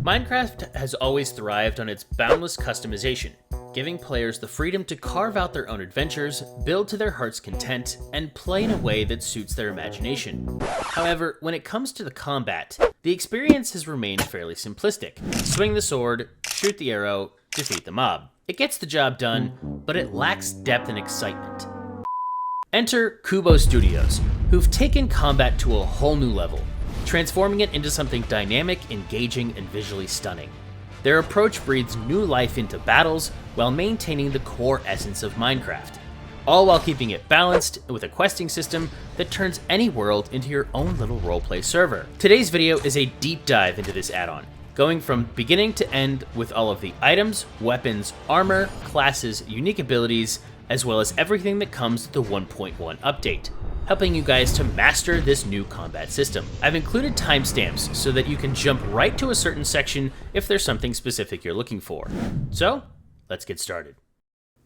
Minecraft has always thrived on its boundless customization, giving players the freedom to carve out their own adventures, build to their heart's content, and play in a way that suits their imagination. However, when it comes to the combat, the experience has remained fairly simplistic. Swing the sword, shoot the arrow, defeat the mob. It gets the job done, but it lacks depth and excitement. Enter Kubo Studios, who've taken combat to a whole new level, transforming it into something dynamic, engaging, and visually stunning. Their approach breathes new life into battles while maintaining the core essence of Minecraft, all while keeping it balanced with a questing system that turns any world into your own little roleplay server. Today's video is a deep dive into this add-on, going from beginning to end with all of the items, weapons, armor, classes, unique abilities, as well as everything that comes with the 1.1 update, helping you guys to master this new combat system. I've included timestamps so that you can jump right to a certain section if there's something specific you're looking for. So, let's get started.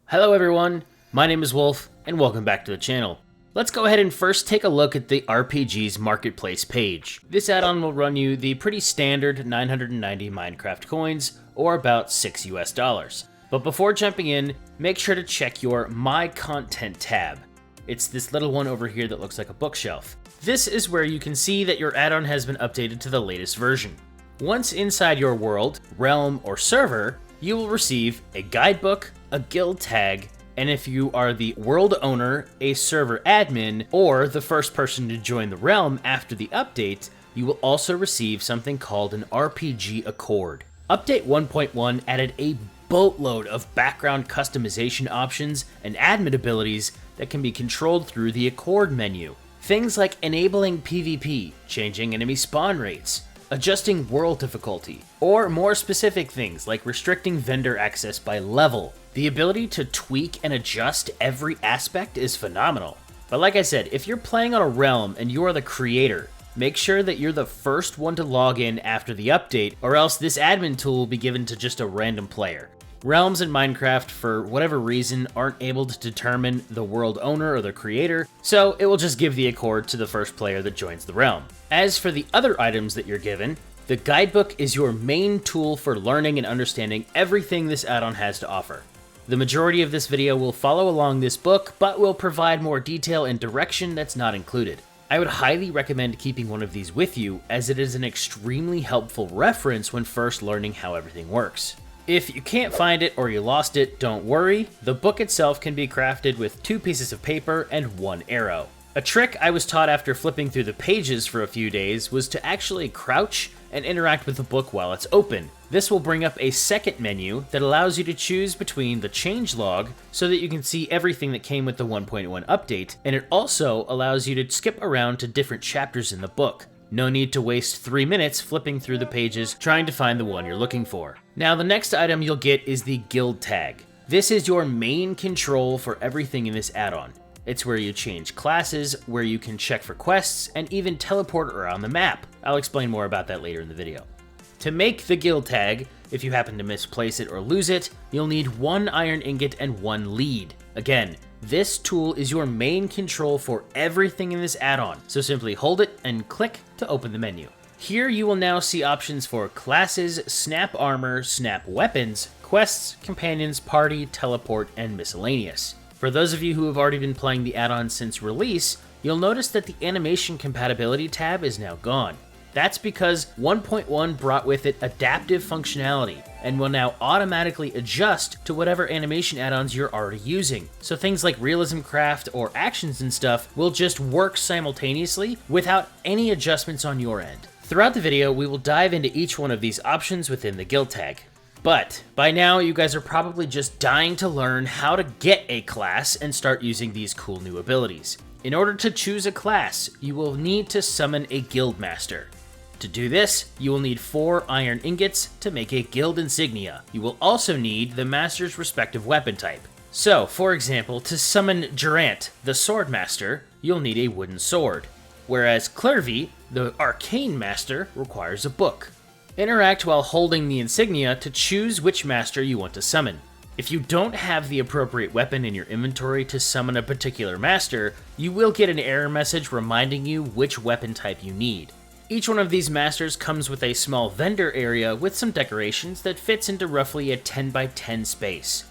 Hello everyone, my name is Wolf, and welcome back to the channel. Let's go ahead and first take a look at the RPG's marketplace page. This add-on will run you the pretty standard 990 Minecraft coins, or about $6 US. But before jumping in, make sure to check your My Content tab. It's this little one over here that looks like a bookshelf. This is where you can see that your add-on has been updated to the latest version. Once inside your world, realm, or server, you will receive a guidebook, a guild tag, and if you are the world owner, a server admin, or the first person to join the realm after the update, you will also receive something called an RPG Accord. Update 1.1 added a boatload of background customization options and admin abilities that can be controlled through the Accord menu. Things like enabling PvP, changing enemy spawn rates, adjusting world difficulty, or more specific things like restricting vendor access by level. The ability to tweak and adjust every aspect is phenomenal. But like I said, if you're playing on a realm and you are the creator, make sure that you're the first one to log in after the update, or else this admin tool will be given to just a random player. Realms in Minecraft, for whatever reason, aren't able to determine the world owner or the creator, so it will just give the Accord to the first player that joins the realm. As for the other items that you're given, the Guidebook is your main tool for learning and understanding everything this add-on has to offer. The majority of this video will follow along this book, but will provide more detail and direction that's not included. I would highly recommend keeping one of these with you, as it is an extremely helpful reference when first learning how everything works. If you can't find it or you lost it, don't worry. The book itself can be crafted with 2 pieces of paper and 1 arrow. A trick I was taught after flipping through the pages for a few days was to actually crouch and interact with the book while it's open. This will bring up a second menu that allows you to choose between the changelog so that you can see everything that came with the 1.1 update, and it also allows you to skip around to different chapters in the book. No need to waste 3 minutes flipping through the pages trying to find the one you're looking for. Now, the next item you'll get is the guild tag. This is your main control for everything in this add-on. It's where you change classes, where you can check for quests, and even teleport around the map. I'll explain more about that later in the video. To make the guild tag, if you happen to misplace it or lose it, you'll need 1 iron ingot and 1 lead. Again, this tool is your main control for everything in this add-on, so simply hold it and click to open the menu. Here you will now see options for classes, snap armor, snap weapons, quests, companions, party, teleport, and miscellaneous. For those of you who have already been playing the add-on since release, you'll notice that the animation compatibility tab is now gone. That's because 1.1 brought with it adaptive functionality and will now automatically adjust to whatever animation add-ons you're already using. So things like realism craft or actions and stuff will just work simultaneously without any adjustments on your end. Throughout the video, we will dive into each one of these options within the guild tag. But by now, you guys are probably just dying to learn how to get a class and start using these cool new abilities. In order to choose a class, you will need to summon a guild master. To do this, you will need 4 iron ingots to make a guild insignia. You will also need the master's respective weapon type. So, for example, to summon Durant, the sword master, you'll need a wooden sword, whereas Clervy, the arcane master, requires a book. Interact while holding the insignia to choose which master you want to summon. If you don't have the appropriate weapon in your inventory to summon a particular master, you will get an error message reminding you which weapon type you need. Each one of these masters comes with a small vendor area with some decorations that fits into roughly a 10 by 10 space.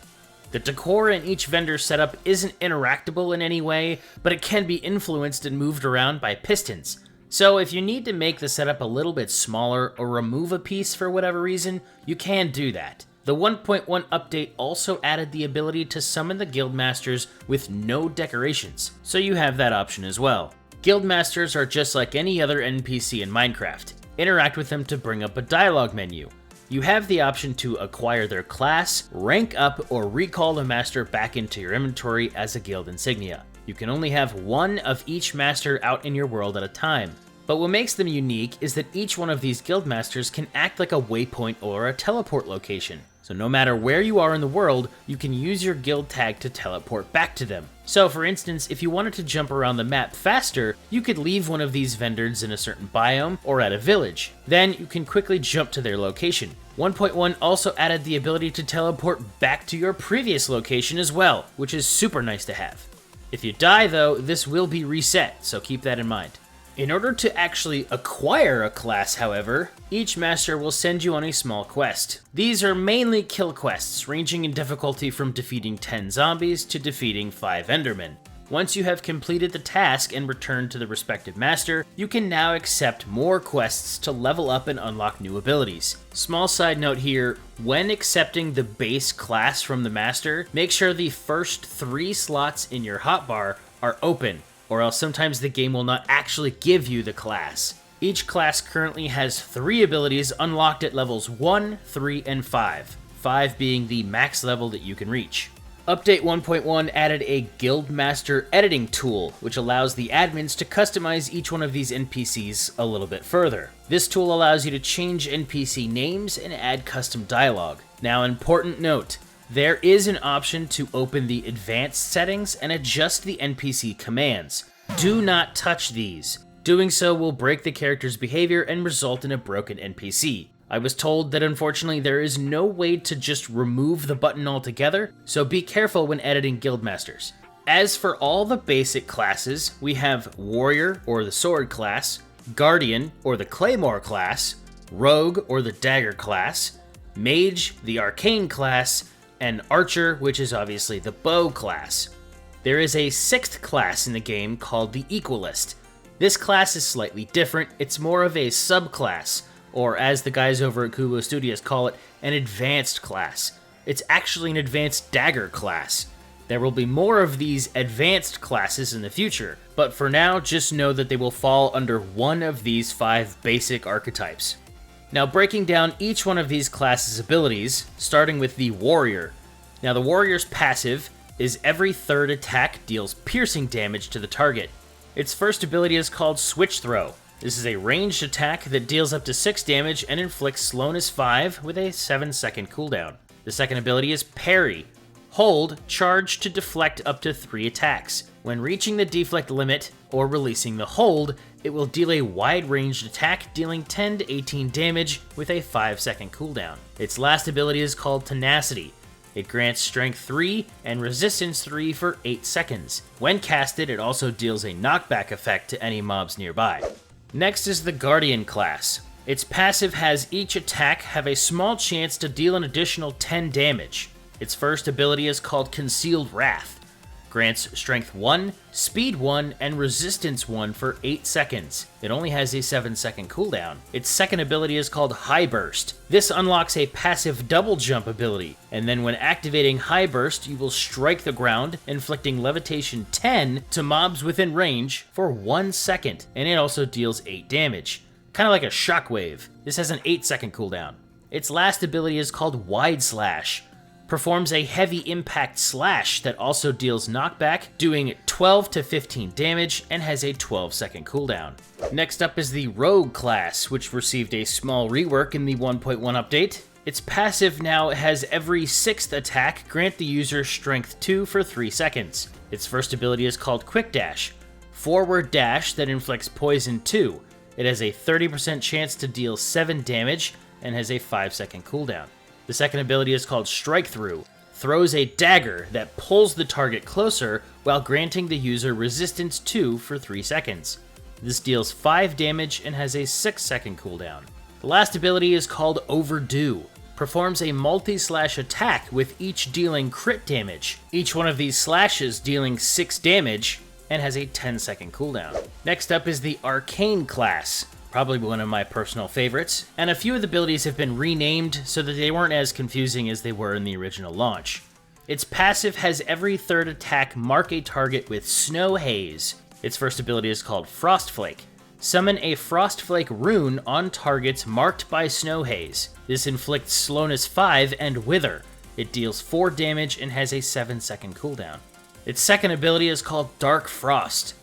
The decor in each vendor setup isn't interactable in any way, but it can be influenced and moved around by pistons. So if you need to make the setup a little bit smaller or remove a piece for whatever reason, you can do that. The 1.1 update also added the ability to summon the guildmasters with no decorations, so you have that option as well. Guildmasters are just like any other NPC in Minecraft. Interact with them to bring up a dialogue menu. You have the option to acquire their class, rank up, or recall the master back into your inventory as a guild insignia. You can only have one of each master out in your world at a time. But what makes them unique is that each one of these guildmasters can act like a waypoint or a teleport location. So no matter where you are in the world, you can use your guild tag to teleport back to them. So for instance, if you wanted to jump around the map faster, you could leave one of these vendors in a certain biome or at a village. Then you can quickly jump to their location. 1.1 also added the ability to teleport back to your previous location as well, which is super nice to have. If you die though, this will be reset, so keep that in mind. In order to actually acquire a class, however, each master will send you on a small quest. These are mainly kill quests, ranging in difficulty from defeating 10 zombies to defeating 5 endermen. Once you have completed the task and returned to the respective master, you can now accept more quests to level up and unlock new abilities. Small side note here, when accepting the base class from the master, make sure the first 3 slots in your hotbar are open, or else sometimes the game will not actually give you the class. Each class currently has 3 abilities unlocked at levels 1, 3, and 5, 5 being the max level that you can reach. Update 1.1 added a Guildmaster editing tool, which allows the admins to customize each one of these NPCs a little bit further. This tool allows you to change NPC names and add custom dialogue. Now, important note, there is an option to open the advanced settings and adjust the NPC commands. Do not touch these. Doing so will break the character's behavior and result in a broken NPC. I was told that unfortunately there is no way to just remove the button altogether, so be careful when editing guildmasters. As for all the basic classes, we have Warrior or the Sword class, Guardian or the Claymore class, Rogue or the Dagger class, Mage, the Arcane class, and Archer, which is obviously the Bow class. There is a 6th class in the game called the Equalist. This class is slightly different, it's more of a subclass, or as the guys over at Kubo Studios call it, an advanced class. It's actually an advanced dagger class. There will be more of these advanced classes in the future, but for now, just know that they will fall under one of these 5 basic archetypes. Now breaking down each one of these classes' abilities, starting with the Warrior. Now the Warrior's passive is every 3rd attack deals piercing damage to the target. Its first ability is called Switch Throw. This is a ranged attack that deals up to 6 damage and inflicts slowness 5 with a 7-second cooldown. The second ability is Parry. Hold charge to deflect up to 3 attacks. When reaching the deflect limit or releasing the hold, it will deal a wide-ranged attack dealing 10 to 18 damage with a 5-second cooldown. Its last ability is called Tenacity. It grants Strength 3 and Resistance 3 for 8 seconds. When casted, it also deals a knockback effect to any mobs nearby. Next is the Guardian class. Its passive has each attack have a small chance to deal an additional 10 damage. Its first ability is called Concealed Wrath. Grants Strength 1, Speed 1, and Resistance 1 for 8 seconds. It only has a 7-second cooldown. Its second ability is called High Burst. This unlocks a passive double jump ability, and then when activating High Burst, you will strike the ground, inflicting Levitation 10 to mobs within range for 1 second, and it also deals 8 damage. Kind of like a shockwave. This has an 8-second cooldown. Its last ability is called Wide Slash. Performs a heavy impact slash that also deals knockback, doing 12 to 15 damage and has a 12-second cooldown. Next up is the Rogue class, which received a small rework in the 1.1 update. Its passive now has every 6th attack grant the user Strength 2 for 3 seconds. Its first ability is called Quick Dash. Forward dash that inflicts Poison 2. It has a 30% chance to deal 7 damage and has a 5-second cooldown. The second ability is called Strike Through. Throws a dagger that pulls the target closer while granting the user Resistance 2 for 3 seconds. This deals 5 damage and has a 6-second cooldown. The last ability is called Overdue. Performs a multi-slash attack with each dealing crit damage. Each one of these slashes dealing 6 damage and has a 10-second cooldown. Next up is the Arcane class, probably one of my personal favorites, and a few of the abilities have been renamed so that they weren't as confusing as they were in the original launch. Its passive has every third attack mark a target with Snow Haze. Its first ability is called Frostflake. Summon a Frostflake rune on targets marked by Snow Haze. This inflicts slowness 5 and Wither. It deals 4 damage and has a 7-second cooldown. Its second ability is called Dark Frost.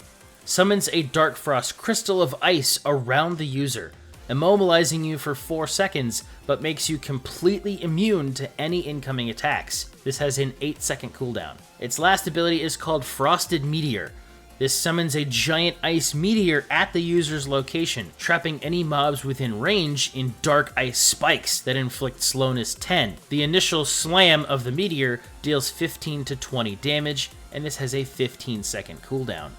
Summons a Dark Frost crystal of ice around the user, immobilizing you for 4 seconds, but makes you completely immune to any incoming attacks. This has an 8-second cooldown. Its last ability is called Frosted Meteor. This summons a giant ice meteor at the user's location, trapping any mobs within range in dark ice spikes that inflict slowness 10. The initial slam of the meteor deals 15 to 20 damage, and this has a 15-second cooldown.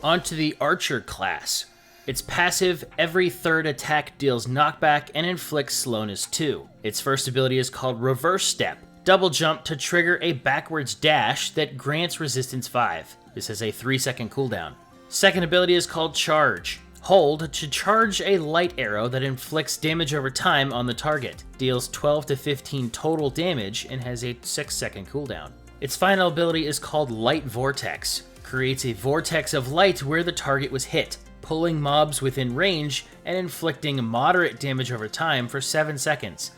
Onto the Archer class. Its passive, every third attack deals knockback and inflicts slowness 2. Its first ability is called Reverse Step. Double jump to trigger a backwards dash that grants resistance 5. This has a 3-second cooldown. Second ability is called Charge. Hold to charge a light arrow that inflicts damage over time on the target. Deals 12 to 15 total damage and has a 6-second cooldown. Its final ability is called Light Vortex. Creates a vortex of light where the target was hit, pulling mobs within range and inflicting moderate damage over time for 7 seconds.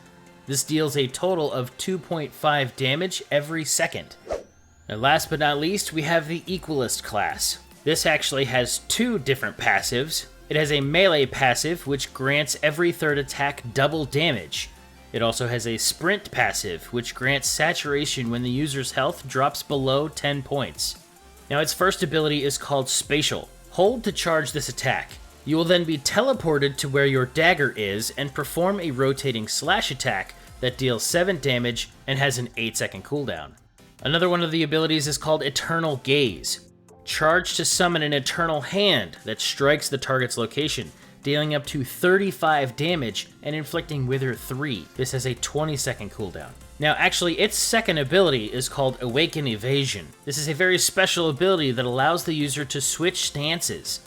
This deals a total of 2.5 damage every second. And last but not least, we have the Equalist class. This actually has 2 different passives. It has a melee passive, which grants every third attack double damage. It also has a sprint passive, which grants saturation when the user's health drops below 10 points. Now its first ability is called Spatial. Hold to charge this attack. You will then be teleported to where your dagger is and perform a rotating slash attack that deals 7 damage and has an 8-second cooldown. Another one of the abilities is called Eternal Gaze. Charge to summon an Eternal Hand that strikes the target's location, dealing up to 35 damage and inflicting Wither 3. This has a 20-second cooldown. Now actually, its second ability is called Awaken Evasion. This is a very special ability that allows the user to switch stances.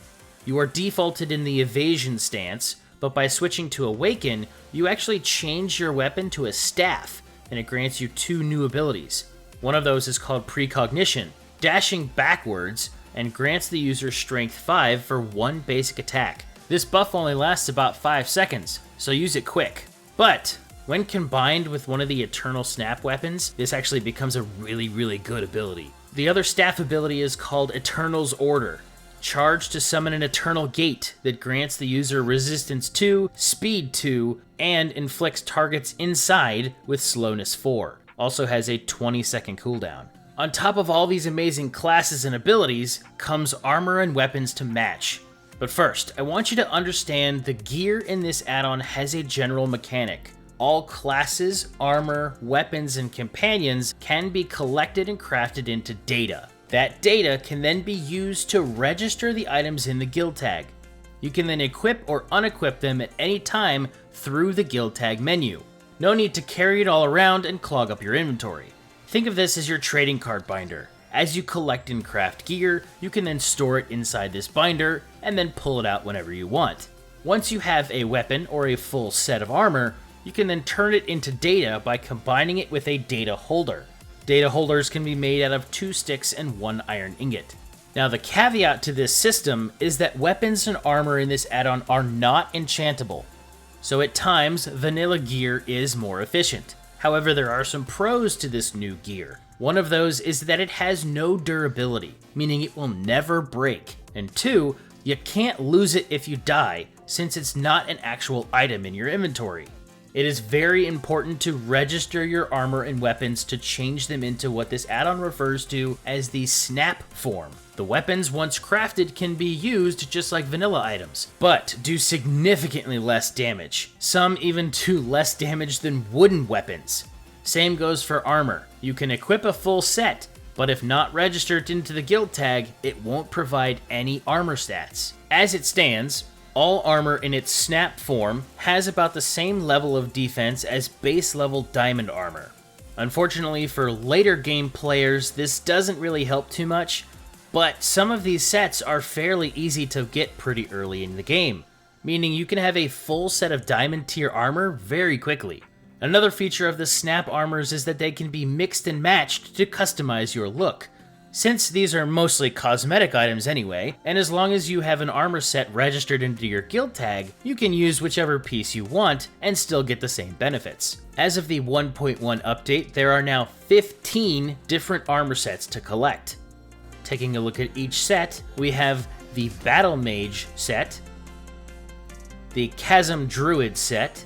You are defaulted in the Evasion stance, but by switching to Awaken, you actually change your weapon to a staff, and it grants you 2 new abilities. One of those is called Precognition, dashing backwards, and grants the user Strength 5 for 1 basic attack. This buff only lasts about 5 seconds, so use it quick. But when combined with one of the Eternal Snap weapons, this actually becomes a really good ability. The other staff ability is called Eternal's Order. Charge to summon an Eternal Gate that grants the user Resistance 2, Speed 2, and inflicts targets inside with Slowness 4. Also has a 20-second cooldown. On top of all these amazing classes and abilities comes armor and weapons to match. But first, I want you to understand the gear in this add-on has a general mechanic. All classes, armor, weapons, and companions can be collected and crafted into data. That data can then be used to register the items in the guild tag. You can then equip or unequip them at any time through the guild tag menu. No need to carry it all around and clog up your inventory. Think of this as your trading card binder. As you collect and craft gear, you can then store it inside this binder and then pull it out whenever you want. Once you have a weapon or a full set of armor, you can then turn it into data by combining it with a data holder. Data holders can be made out of 2 sticks and 1 iron ingot. Now the caveat to this system is that weapons and armor in this add-on are not enchantable. So at times, vanilla gear is more efficient. However, there are some pros to this new gear. One of those is that it has no durability, meaning it will never break. And 2, you can't lose it if you die, since it's not an actual item in your inventory. It is very important to register your armor and weapons to change them into what this add-on refers to as the snap form. The weapons, once crafted, can be used just like vanilla items, but do significantly less damage. Some even do less damage than wooden weapons. Same goes for armor. You can equip a full set, but if not registered into the guild tag, it won't provide any armor stats. As it stands, all armor in its snap form has about the same level of defense as base level diamond armor. Unfortunately for later game players, this doesn't really help too much, but some of these sets are fairly easy to get pretty early in the game, meaning you can have a full set of diamond tier armor very quickly. Another feature of the snap armors is that they can be mixed and matched to customize your look. Since these are mostly cosmetic items anyway, and as long as you have an armor set registered into your guild tag, you can use whichever piece you want and still get the same benefits. As of the 1.1 update, there are now 15 different armor sets to collect. Taking a look at each set, we have the Battle Mage set, the Chasm Druid set,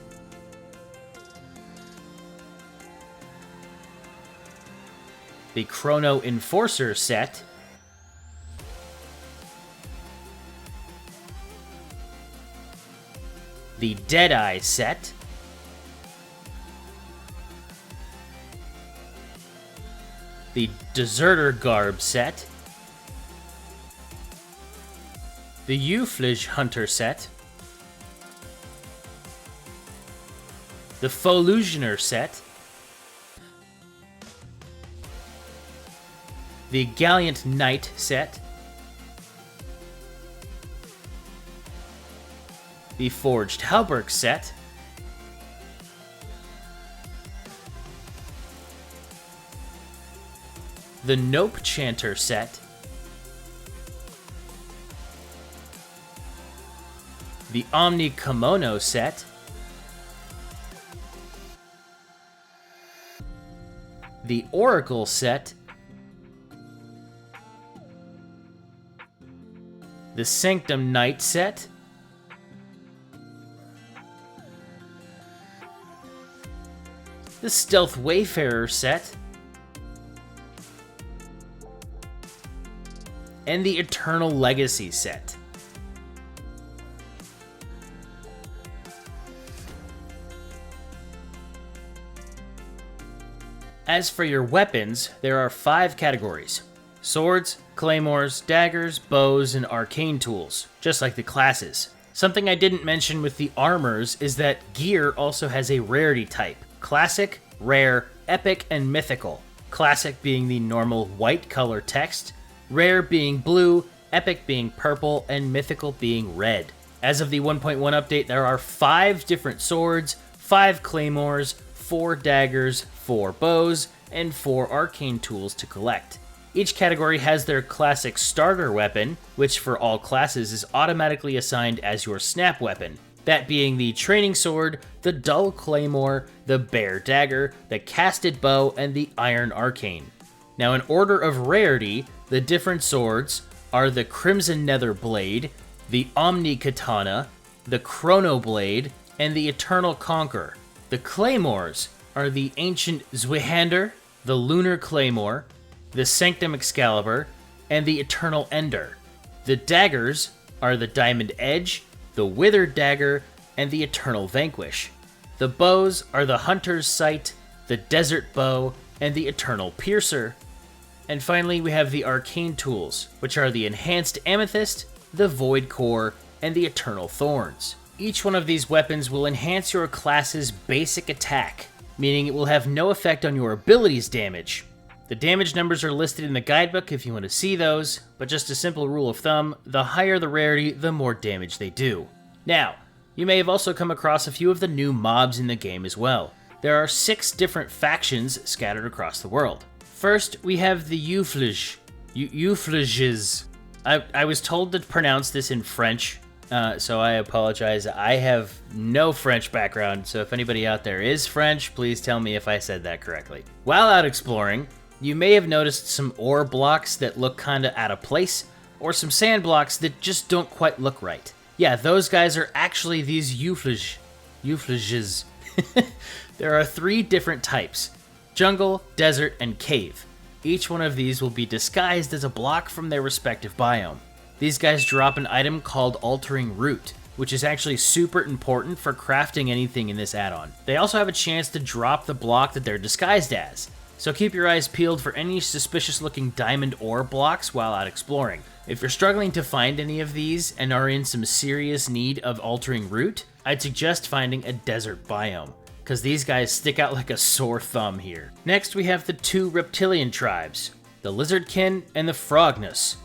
the Chrono Enforcer set, the Deadeye set, the Deserter Garb set, the Euflige Hunter set, the Folusioner set, the Gallant Knight set, the Forged Hauberk set, the Nope Chanter set, the Omni Kimono set, the Oracle set, the Sanctum Knight set, the Stealth Wayfarer set, and the Eternal Legacy set. As for your weapons, there are 5 categories: swords, claymores, daggers, bows, and arcane tools, just like the classes. Something I didn't mention with the armors is that gear also has a rarity type: classic, rare, epic, and mythical. Classic being the normal white color text, rare being blue, epic being purple, and mythical being red. As of the 1.1 update, there are 5 different swords, 5 claymores, 4 daggers, 4 bows, and 4 arcane tools to collect. Each category has their classic starter weapon, which for all classes is automatically assigned as your snap weapon, that being the training sword, the dull claymore, the bare dagger, the casted bow, and the iron arcane. Now in order of rarity, the different swords are the Crimson Nether Blade, the Omni Katana, the Chrono Blade, and the Eternal Conqueror. The claymores are the Ancient Zweihander, the Lunar Claymore, the Sanctum Excalibur, and the Eternal Ender. The daggers are the Diamond Edge, the Withered Dagger, and the Eternal Vanquish. The bows are the Hunter's Sight, the Desert Bow, and the Eternal Piercer. And finally, we have the arcane tools, which are the Enhanced Amethyst, the Void Core, and the Eternal Thorns. Each one of these weapons will enhance your class's basic attack, meaning it will have no effect on your ability's damage. The damage numbers are listed in the guidebook if you want to see those, but just a simple rule of thumb, the higher the rarity, the more damage they do. Now, you may have also come across a few of the new mobs in the game as well. There are 6 different factions scattered across the world. First, we have the Euflige. Eufliges. I was told to pronounce this in French, so I apologize. I have no French background, so if anybody out there is French, please tell me if I said that correctly. While out exploring, you may have noticed some ore blocks that look kinda out of place, or some sand blocks that just don't quite look right. Yeah, those guys are actually these Eufliges. There are 3 different types: jungle, desert, and cave. Each one of these will be disguised as a block from their respective biome. These guys drop an item called Altering Root, which is actually super important for crafting anything in this add-on. They also have a chance to drop the block that they're disguised as. so keep your eyes peeled for any suspicious looking diamond ore blocks while out exploring. If you're struggling to find any of these and are in some serious need of altering route, I'd suggest finding a desert biome, because these guys stick out like a sore thumb here. Next we have the two reptilian tribes, the Lizardkin and the Frognus.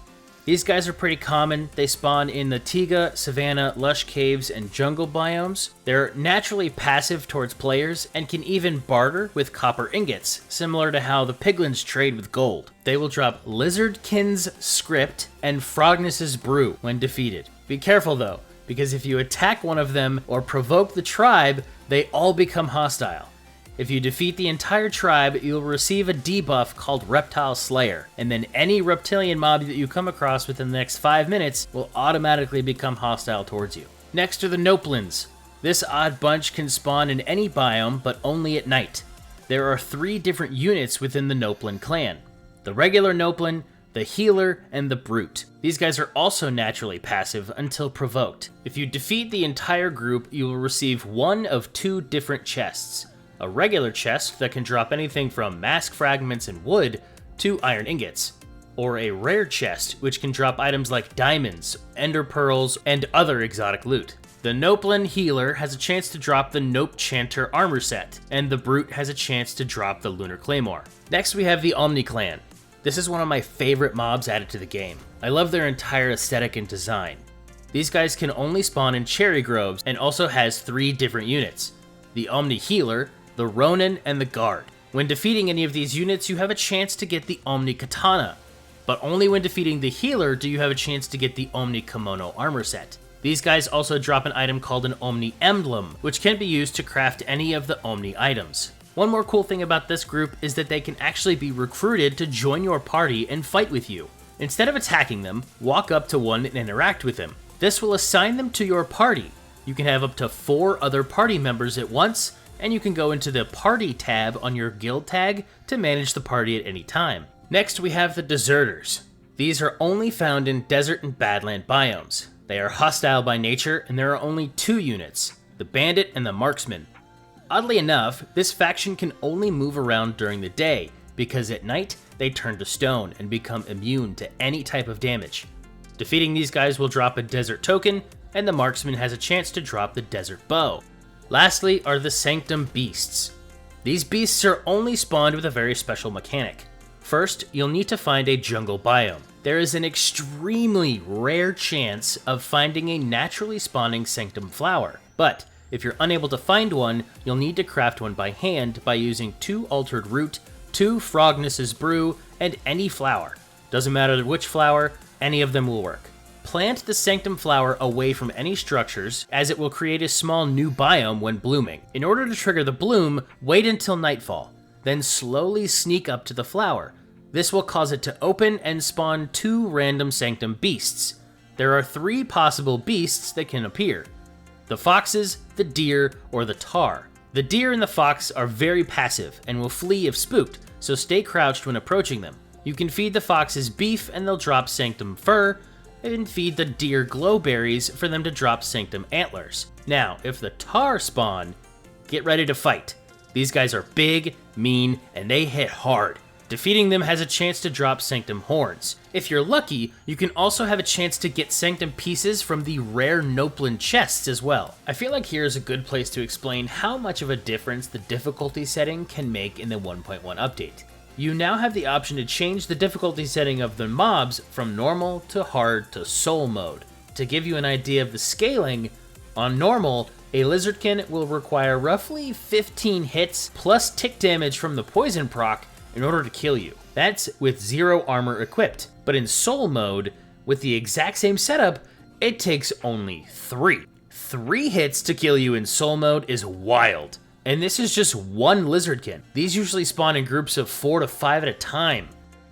These guys are pretty common. They spawn in the taiga, savanna, lush caves, and jungle biomes. They're naturally passive towards players and can even barter with copper ingots, similar to how the piglins trade with gold. They will drop Lizardkin's script and Frognus's brew when defeated. Be careful though, because if you attack one of them or provoke the tribe, they all become hostile. If you defeat the entire tribe, you'll receive a debuff called Reptile Slayer, and then any reptilian mob that you come across within the next 5 minutes will automatically become hostile towards you. Next are the Noplins. This odd bunch can spawn in any biome, but only at night. There are 3 different units within the Noplin clan: the regular Noplin, the healer, and the brute. These guys are also naturally passive until provoked. If you defeat the entire group, you will receive one of 2 different chests. A regular chest that can drop anything from mask fragments and wood to iron ingots, or a rare chest which can drop items like diamonds, ender pearls, and other exotic loot. The Noplin healer has a chance to drop the Nope Chanter armor set, and the brute has a chance to drop the Lunar Claymore. Next we have the Omni Clan. This is one of my favorite mobs added to the game. I love their entire aesthetic and design. These guys can only spawn in cherry groves and also has 3 different units: the Omni Healer, the Ronin, and the Guard. When defeating any of these units, you have a chance to get the Omni Katana, but only when defeating the healer do you have a chance to get the Omni Kimono armor set. These guys also drop an item called an Omni Emblem, which can be used to craft any of the Omni items. One more cool thing about this group is that they can actually be recruited to join your party and fight with you. Instead of attacking them, walk up to one and interact with them. This will assign them to your party. You can have up to 4 other party members at once, and you can go into the Party tab on your guild tag to manage the party at any time. Next we have the Deserters. These are only found in desert and badland biomes. They are hostile by nature, and there are only 2 units, the Bandit and the Marksman. Oddly enough, this faction can only move around during the day, because at night they turn to stone and become immune to any type of damage. Defeating these guys will drop a desert token, and the Marksman has a chance to drop the desert bow. Lastly are the Sanctum Beasts. These beasts are only spawned with a very special mechanic. First, you'll need to find a jungle biome. There is an extremely rare chance of finding a naturally spawning Sanctum flower, but if you're unable to find one, you'll need to craft one by hand by using 2 altered root, 2 Frognus's brew, and any flower. Doesn't matter which flower, any of them will work. Plant the Sanctum flower away from any structures, as it will create a small new biome when blooming. In order to trigger the bloom, wait until nightfall, then slowly sneak up to the flower. This will cause it to open and spawn 2 random Sanctum beasts. There are 3 possible beasts that can appear: the foxes, the deer, or the tar. The deer and the fox are very passive and will flee if spooked, so stay crouched when approaching them. You can feed the foxes beef and they'll drop Sanctum fur, and feed the deer glowberries for them to drop Sanctum antlers. Now, if the tar spawn, get ready to fight. These guys are big, mean, and they hit hard. Defeating them has a chance to drop Sanctum horns. If you're lucky, you can also have a chance to get Sanctum pieces from the rare Noplin chests as well. I feel like here's a good place to explain how much of a difference the difficulty setting can make in the 1.1 update. You now have the option to change the difficulty setting of the mobs from normal to hard to soul mode. To give you an idea of the scaling, on normal, a Lizardkin will require roughly 15 hits plus tick damage from the poison proc in order to kill you. That's with 0 armor equipped. But in soul mode, with the exact same setup, it takes only 3. 3 hits to kill you in soul mode is wild. And this is just one Lizardkin. These usually spawn in groups of 4 to 5 at a time.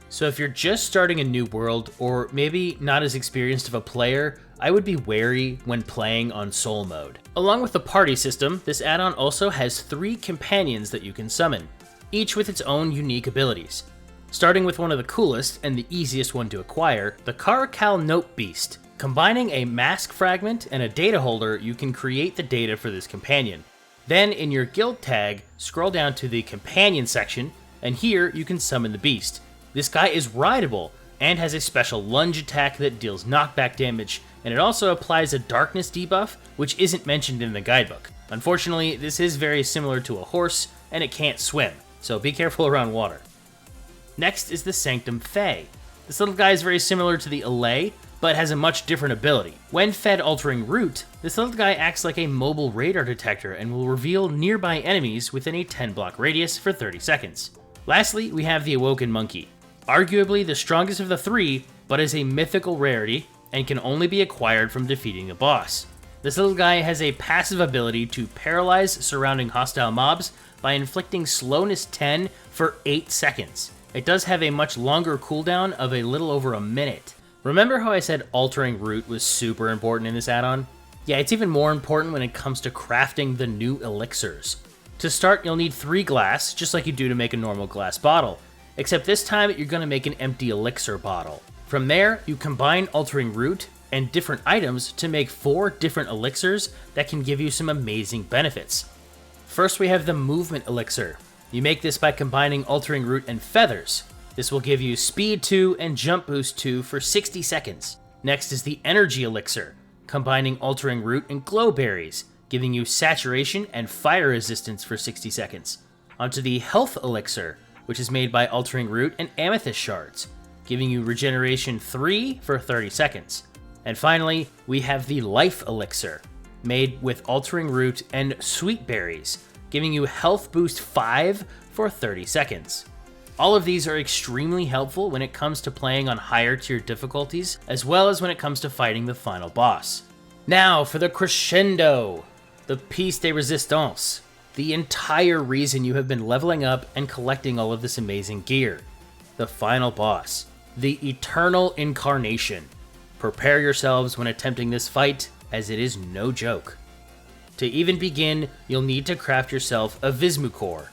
So if you're just starting a new world, or maybe not as experienced of a player, I would be wary when playing on soul mode. Along with the party system, this add-on also has 3 companions that you can summon, each with its own unique abilities. Starting with one of the coolest and the easiest one to acquire, the Caracal Note Beast. Combining a mask fragment and a data holder, you can create the data for this companion. Then in your guild tag, scroll down to the companion section and here you can summon the beast. This guy is rideable, and has a special lunge attack that deals knockback damage, and it also applies a darkness debuff, which isn't mentioned in the guidebook. Unfortunately, this is very similar to a horse, and it can't swim, so be careful around water. Next is the Sanctum Fey. This little guy is very similar to the Allay, but has a much different ability. When fed Altering Root, this little guy acts like a mobile radar detector and will reveal nearby enemies within a 10-block radius for 30 seconds. Lastly, we have the Awoken Monkey. Arguably the strongest of the three, but is a mythical rarity and can only be acquired from defeating a boss. This little guy has a passive ability to paralyze surrounding hostile mobs by inflicting slowness 10 for 8 seconds. It does have a much longer cooldown of a little over a minute. Remember how I said Altering Root was super important in this add-on? Yeah, it's even more important when it comes to crafting the new elixirs. To start, you'll need 3 glass, just like you do to make a normal glass bottle, except this time you're going to make an empty elixir bottle. From there, you combine Altering Root and different items to make 4 different elixirs that can give you some amazing benefits. First, we have the Movement Elixir. You make this by combining Altering Root and Feathers. This will give you Speed 2 and Jump Boost 2 for 60 seconds. Next is the Energy Elixir, combining Altering Root and Glow Berries, giving you Saturation and Fire Resistance for 60 seconds. Onto the Health Elixir, which is made by Altering Root and Amethyst Shards, giving you Regeneration 3 for 30 seconds. And finally, we have the Life Elixir, made with Altering Root and Sweet Berries, giving you Health Boost 5 for 30 seconds. All of these are extremely helpful when it comes to playing on higher tier difficulties, as well as when it comes to fighting the final boss. Now for the crescendo, the piece de resistance, the entire reason you have been leveling up and collecting all of this amazing gear. The final boss, the Eternal Incarnation. Prepare yourselves when attempting this fight, as it is no joke. To even begin, you'll need to craft yourself a Vismu Core,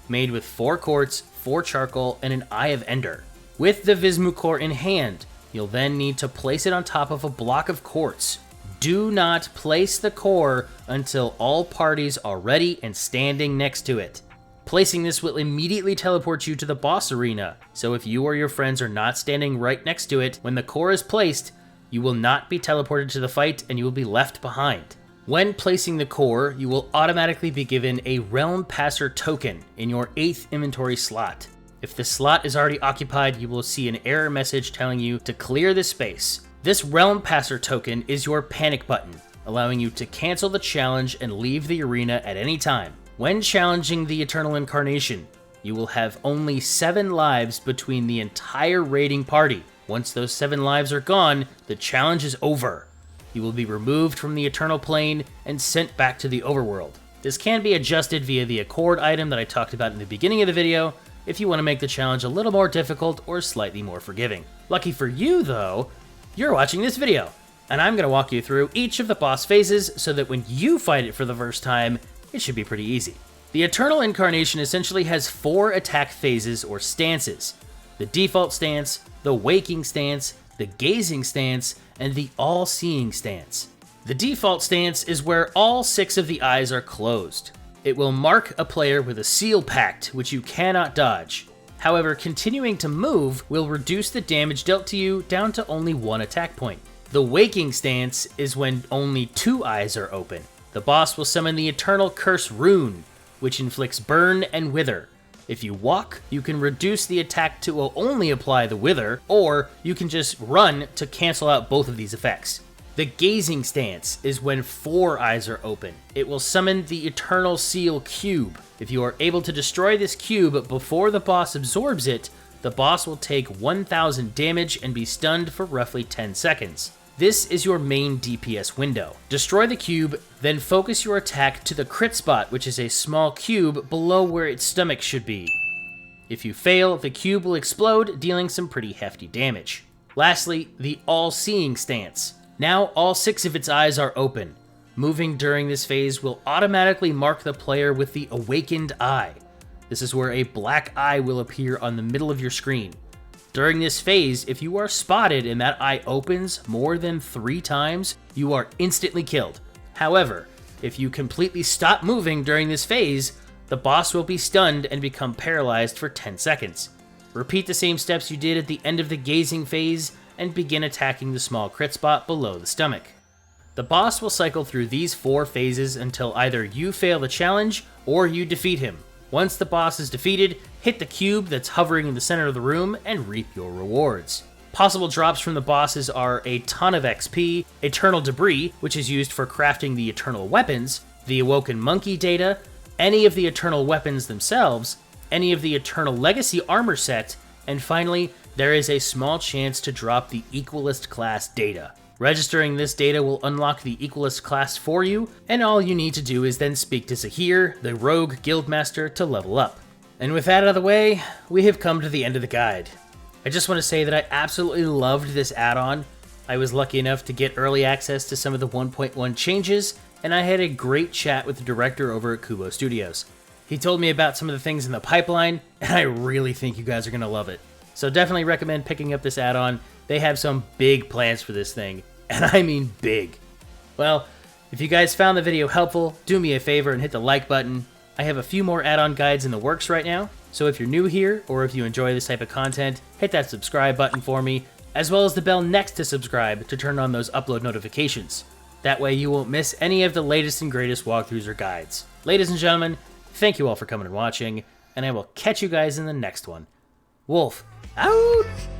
made with 4 quartz, 4 charcoal, and an Eye of Ender. With the Vismu Core in hand, you'll then need to place it on top of a block of quartz. Do not place the core until all parties are ready and standing next to it. Placing this will immediately teleport you to the boss arena, so if you or your friends are not standing right next to it when the core is placed, you will not be teleported to the fight and you will be left behind. When placing the core, you will automatically be given a Realm Passer token in your 8th inventory slot. If the slot is already occupied, you will see an error message telling you to clear the space. This Realm Passer token is your panic button, allowing you to cancel the challenge and leave the arena at any time. When challenging the Eternal Incarnation, you will have only 7 lives between the entire raiding party. Once those 7 lives are gone, the challenge is over. You will be removed from the Eternal Plane and sent back to the overworld. This can be adjusted via the Accord item that I talked about in the beginning of the video, if you want to make the challenge a little more difficult or slightly more forgiving. Lucky for you, though, you're watching this video, and I'm going to walk you through each of the boss phases so that when you fight it for the first time, it should be pretty easy. The Eternal Incarnation essentially has 4 attack phases or stances: the default stance, the waking stance, the gazing stance, and the all-seeing stance. The default stance is where all 6 of the eyes are closed. It will mark a player with a seal pact, which you cannot dodge. However, continuing to move will reduce the damage dealt to you down to only 1 attack point. The waking stance is when only 2 eyes are open. The boss will summon the Eternal Curse Rune, which inflicts burn and wither. If you walk, you can reduce the attack to only apply the wither, or you can just run to cancel out both of these effects. The gazing stance is when 4 eyes are open. It will summon the Eternal Seal Cube. If you are able to destroy this cube before the boss absorbs it, the boss will take 1000 damage and be stunned for roughly 10 seconds. This is your main DPS window. Destroy the cube, then focus your attack to the crit spot, which is a small cube below where its stomach should be. If you fail, the cube will explode, dealing some pretty hefty damage. Lastly, the all-seeing stance. Now all 6 of its eyes are open. Moving during this phase will automatically mark the player with the awakened eye. This is where a black eye will appear on the middle of your screen. During this phase, if you are spotted and that eye opens more than 3 times, you are instantly killed. However, if you completely stop moving during this phase, the boss will be stunned and become paralyzed for 10 seconds. Repeat the same steps you did at the end of the gazing phase and begin attacking the small crit spot below the stomach. The boss will cycle through these 4 phases until either you fail the challenge or you defeat him. Once the boss is defeated, hit the cube that's hovering in the center of the room and reap your rewards. Possible drops from the bosses are a ton of XP, eternal debris, which is used for crafting the eternal weapons, the awoken monkey data, any of the eternal weapons themselves, any of the eternal legacy armor set, and finally, there is a small chance to drop the Equalist class data. Registering this data will unlock the Equalist class for you, and all you need to do is then speak to Zahir, the rogue guildmaster, to level up. And with that out of the way, we have come to the end of the guide. I just want to say that I absolutely loved this add-on. I was lucky enough to get early access to some of the 1.1 changes, and I had a great chat with the director over at Kubo Studios. He told me about some of the things in the pipeline, and I really think you guys are going to love it. So definitely recommend picking up this add-on. They have some big plans for this thing, and I mean big. Well, if you guys found the video helpful, do me a favor and hit the like button. I have a few more add-on guides in the works right now, so if you're new here, or if you enjoy this type of content, hit that subscribe button for me, as well as the bell next to subscribe to turn on those upload notifications. That way you won't miss any of the latest and greatest walkthroughs or guides. Ladies and gentlemen, thank you all for coming and watching, and I will catch you guys in the next one. Wolf, out!